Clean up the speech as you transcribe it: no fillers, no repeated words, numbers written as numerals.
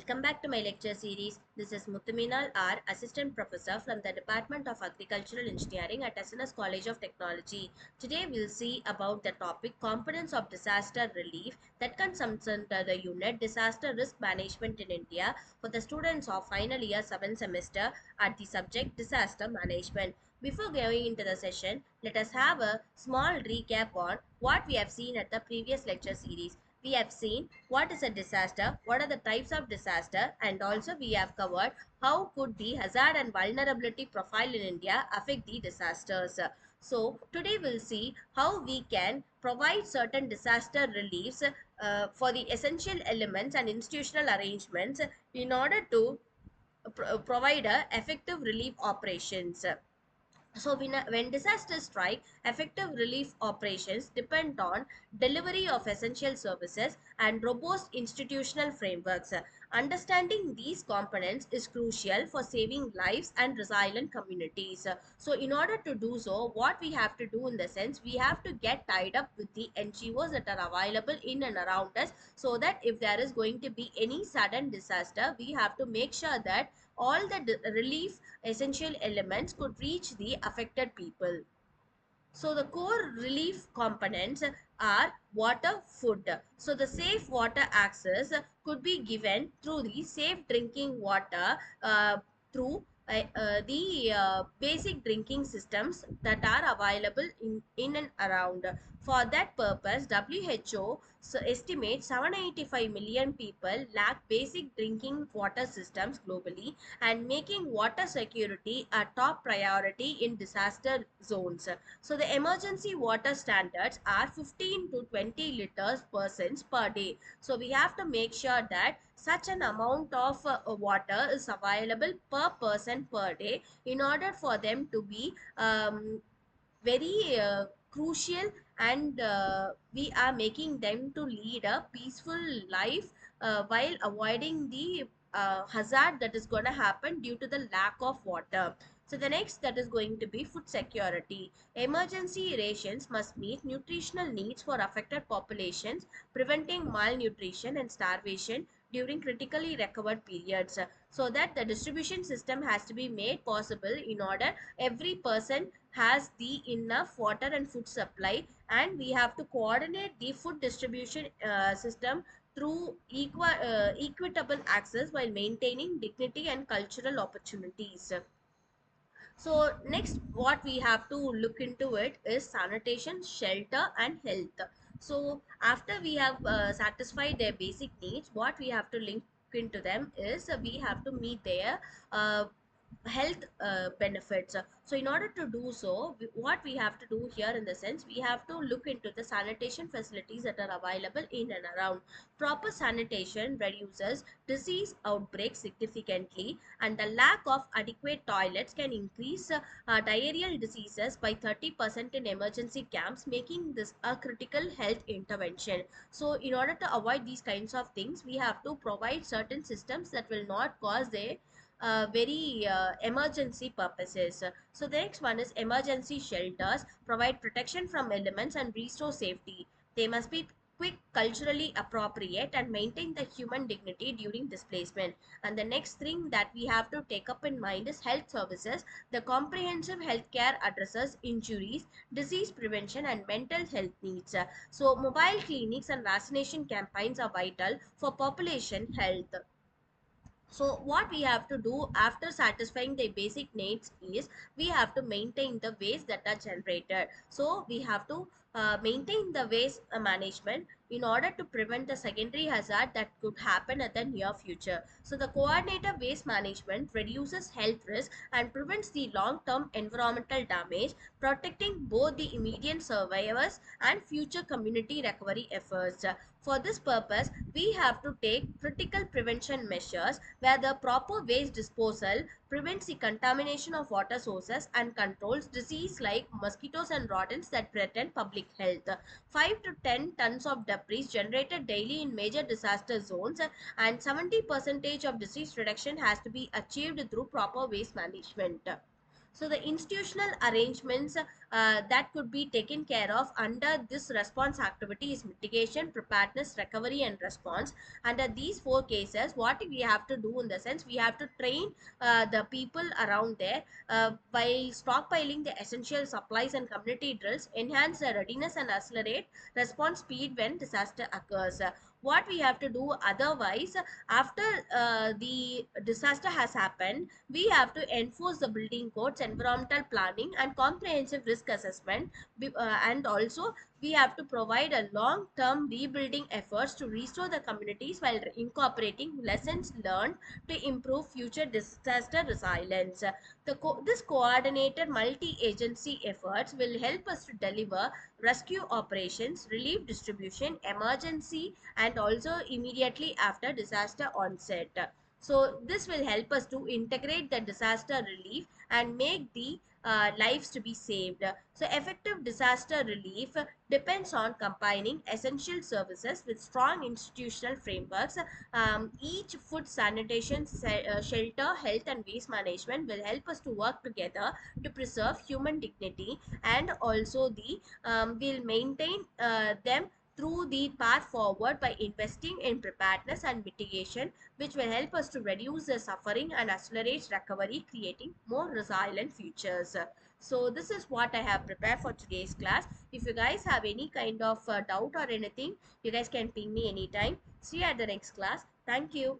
Welcome back to my lecture series. This is Muthuminal R, Assistant Professor from the Department of Agricultural Engineering at SNS College of Technology. Today we'll see about the topic Components of Disaster Relief that comes under the unit Disaster Risk Management in India for the students of final year 7th semester at the subject Disaster Management. Before going into the session, let us have a small recap on what we have seen at the previous lecture series. We have seen what is a disaster, what are the types of disaster, and also we have covered how could the hazard and vulnerability profile in India affect the disasters. So today we'll see how we can provide certain disaster reliefs for the essential elements and institutional arrangements in order to provide effective relief operations. So when disasters strike, effective relief operations depend on delivery of essential services and robust institutional frameworks. Understanding these components is crucial for saving lives and resilient communities. So in order to do so, what we have to do in the sense, we have to get tied up with the NGOs that are available in and around us, so that if there is going to be any sudden disaster, we have to make sure that all the relief essential elements could reach the affected people. So the core relief components are water, food. So the safe water access could be given through the safe drinking water through the basic drinking systems that are available in and around. For that purpose, WHO estimates 785 million people lack basic drinking water systems globally, and making water security a top priority in disaster zones. So the emergency water standards are 15 to 20 liters per day. So we have to make sure that such an amount of water is available per person per day in order for them to be very crucial, and we are making them to lead a peaceful life while avoiding the hazard that is going to happen due to the lack of water. So the next that is going to be food security. Emergency rations must meet nutritional needs for affected populations, preventing malnutrition and starvation during critically recovered periods. So that the distribution system has to be made possible in order every person has the enough water and food supply, and we have to coordinate the food distribution system through equitable access while maintaining dignity and cultural opportunities. So next what we have to look into it is sanitation, shelter and health. So after we have satisfied their basic needs, what we have to link into them is we have to meet their uh, health benefits. So in order to do so, what we have to do here in the sense, we have to look into the sanitation facilities that are available in and around. Proper sanitation reduces disease outbreaks significantly, and the lack of adequate toilets can increase diarrheal diseases by 30% in emergency camps, making this a critical health intervention. So in order to avoid these kinds of things, we have to provide certain systems that will not cause a very emergency purposes. So the next one is emergency shelters provide protection from elements and restore safety. They must be quick, culturally appropriate, and maintain the human dignity during displacement. And the next thing that we have to take up in mind is health services. The comprehensive healthcare addresses injuries, disease prevention, and mental health needs. So mobile clinics and vaccination campaigns are vital for population health. So what we have to do after satisfying the basic needs is we have to maintain the waste that are generated. So we have to maintain the waste management in order to prevent the secondary hazard that could happen at the near future. So the coordinated waste management reduces health risk and prevents the long-term environmental damage, protecting both the immediate survivors and future community recovery efforts. For this purpose, we have to take critical prevention measures where the proper waste disposal prevents the contamination of water sources and controls disease like mosquitoes and rodents that threaten public health. 5 to 10 tons of debris generated daily in major disaster zones, and 70% of disease reduction has to be achieved through proper waste management. So the institutional arrangements that could be taken care of under this response activity is mitigation, preparedness, recovery, and response. Under these four cases, what we have to do in the sense, we have to train the people around there by stockpiling the essential supplies and community drills, enhance the readiness and accelerate response speed when disaster occurs. What we have to do otherwise, after the disaster has happened, we have to enforce the building codes, environmental planning, and comprehensive risk assessment. And also, we have to provide a long-term rebuilding efforts to restore the communities while incorporating lessons learned to improve future disaster resilience. This coordinated multi-agency efforts will help us to deliver rescue operations, relief distribution, emergency, and also immediately after disaster onset. So this will help us to integrate the disaster relief and make the lives to be saved. So effective disaster relief depends on combining essential services with strong institutional frameworks. Each food, sanitation, shelter, health, and waste management will help us to work together to preserve human dignity, and also the will maintain them through the path forward by investing in preparedness and mitigation, which will help us to reduce the suffering and accelerate recovery, creating more resilient futures. So this is what I have prepared for today's class. If you guys have any kind of doubt or anything, you guys can ping me anytime. See you at the next class. Thank you.